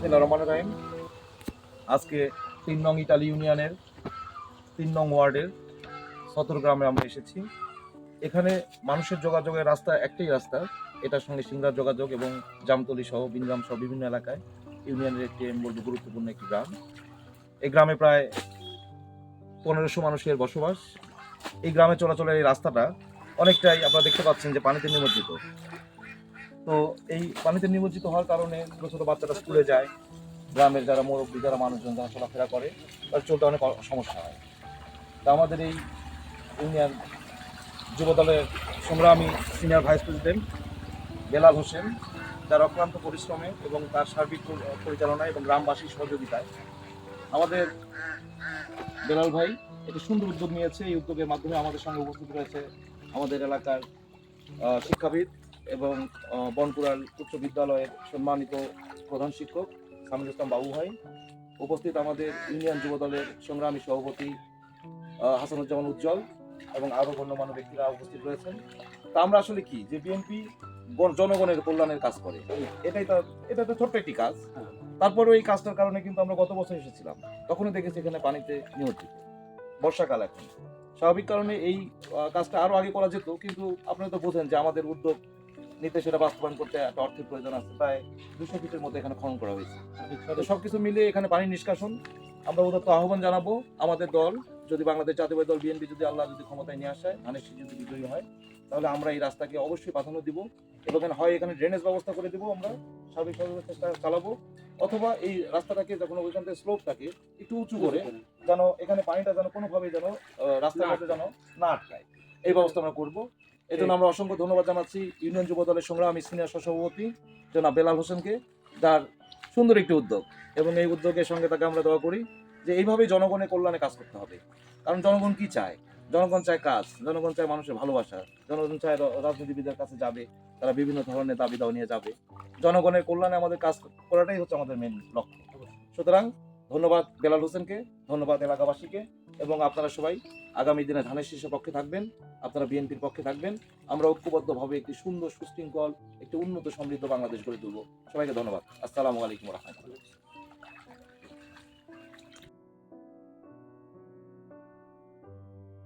বিসমিল্লাহির রহমানির রহিম। আজকে ৩ নং ইটালি ইউনিয়নের ৩ নং ওয়ার্ডের সতর গ্রামে আমরা এসেছি। এখানে মানুষের যোগাযোগের রাস্তা একটাই রাস্তা, এটার সঙ্গে সিংড়ার যোগাযোগ এবং জামতলী সহ বিনগ্রাম সহ বিভিন্ন এলাকায় ইউনিয়নের একটি আমি বলবো গুরুত্বপূর্ণ একটি গ্রাম। এই গ্রামে প্রায় ১৫০০ মানুষের বসবাস। এই গ্রামে চলাচলের এই রাস্তাটা অনেকটাই আপনারা দেখতে পাচ্ছেন যে পানিতে নিমজ্জিত। তো এই পানিতে নিমজ্জিত হওয়ার কারণে ছোটো ছোটো বাচ্চারা স্কুলে যায়, গ্রামের যারা মুরব্বী যারা মানুষজন যারা চলাফেরা করে তাদের চলতে অনেক সমস্যা হয়। তা আমাদের এই ইউনিয়ন যুব দলের সংগ্রামী senior vice president Belal Hossain, যার অক্লান্ত পরিশ্রমে এবং তার সার্বিক পরিচালনায় এবং গ্রামবাসীর সহযোগিতায় আমাদের বেলাল ভাই একটি সুন্দর উদ্যোগ নিয়েছে। এই উদ্যোগের মাধ্যমে আমাদের সঙ্গে উপস্থিত রয়েছে আমাদের এলাকার শিক্ষাবিদ এবং বনপুরাল উচ্চ বিদ্যালয়ের সম্মানিত প্রধান শিক্ষক সামিল ইসলাম বাবু ভাই, উপস্থিত আমাদের ইউনিয়ন যুব দলের সংগ্রামী সভাপতি হাসানুজ্জামান উজ্জ্বল এবং আরও গণ্যমান্য ব্যক্তিরা উপস্থিত রয়েছেন। তা আমরা আসলে কি যে বিএনপি জনগণের কল্যাণের কাজ করে, এটা তো ছোট্ট একটি কাজ। তারপরে এই কাজটার কারণে কিন্তু আমরা গত বছর এসেছিলাম, তখনও দেখেছি এখানে পানিতে নিমজ্জিত। বর্ষাকাল এখন স্বাভাবিক কারণে এই কাজটা আরো আগে করা যেত, কিন্তু আপনারা তো বোঝেন যে আমাদের উদ্যোগ নিতে সেটা বাস্তবায়ন করতে একটা অর্থের প্রয়োজন আছে। প্রায় 200 ফিটের মধ্যে এখানে খনন করা হয়েছে। তো সবকিছু মিলিয়ে এখানে পানি নিষ্কাশন আমরা উদাত্ত আহ্বান জানাবো। আমাদের দল যদি বাংলাদেশ জাতীয়তাবাদী দল বিএনপি যদি আল্লাহ যদি ক্ষমতায় নিয়ে আসে, ধানের শীষ যদি বিজয়ী হয়, তাহলে আমরা এই রাস্তাকে অবশ্যই প্রাধান্য দিব এবং হয় এখানে ড্রেনেজ ব্যবস্থা করে দিব, আমরা সার্বিকভাবে চেষ্টা চালাবো, অথবা এই রাস্তাটাকে যখন ওইখান থেকে স্লোপটাকে একটু উঁচু করে যেন এখানে পানিটা যেন কোনোভাবেই যেন রাস্তার মধ্যে যেন না আটকায়, এই ব্যবস্থা আমরা করবো। এই জন্য আমরা অসংখ্য ধন্যবাদ জানাচ্ছি ইউনিয়ন যুব দলের সংগ্রামী সিনিয়র সহসভাপতি জনাব বেলাল হোসেনকে, যার সুন্দর একটি উদ্যোগ, এবং এই উদ্যোগের সঙ্গে তাকে আমরা দোয়া করি যে এইভাবেই জনগণের কল্যাণে কাজ করতে হবে। কারণ জনগণ কি চায়? জনগণ চায় কাজ, জনগণ চায় মানুষের ভালোবাসা, জনগণ চায় রাজনীতিবিদের কাছে যাবে, তারা বিভিন্ন ধরনের দাবি দাওয়া নিয়ে যাবে। জনগণের কল্যাণে আমাদের কাজ করাটাই হচ্ছে আমাদের মেন লক্ষ্য। সুতরাং ধন্যবাদ বেলাল হোসেনকে, ধন্যবাদ এলাকাবাসীকে, এবং আপনারা সবাই আগামী দিনে ধানের শীষের পক্ষে থাকবেন, আপনারা বিএনপির পক্ষে থাকবেন। আমরা ঐক্যবদ্ধভাবে একটি সুন্দর সুশৃঙ্খল একটি উন্নত সমৃদ্ধ বাংলাদেশ গড়ে তুলব। সবাইকে ধন্যবাদ। আসসালামু আলাইকুম ওয়া রাহমাতুল্লাহ।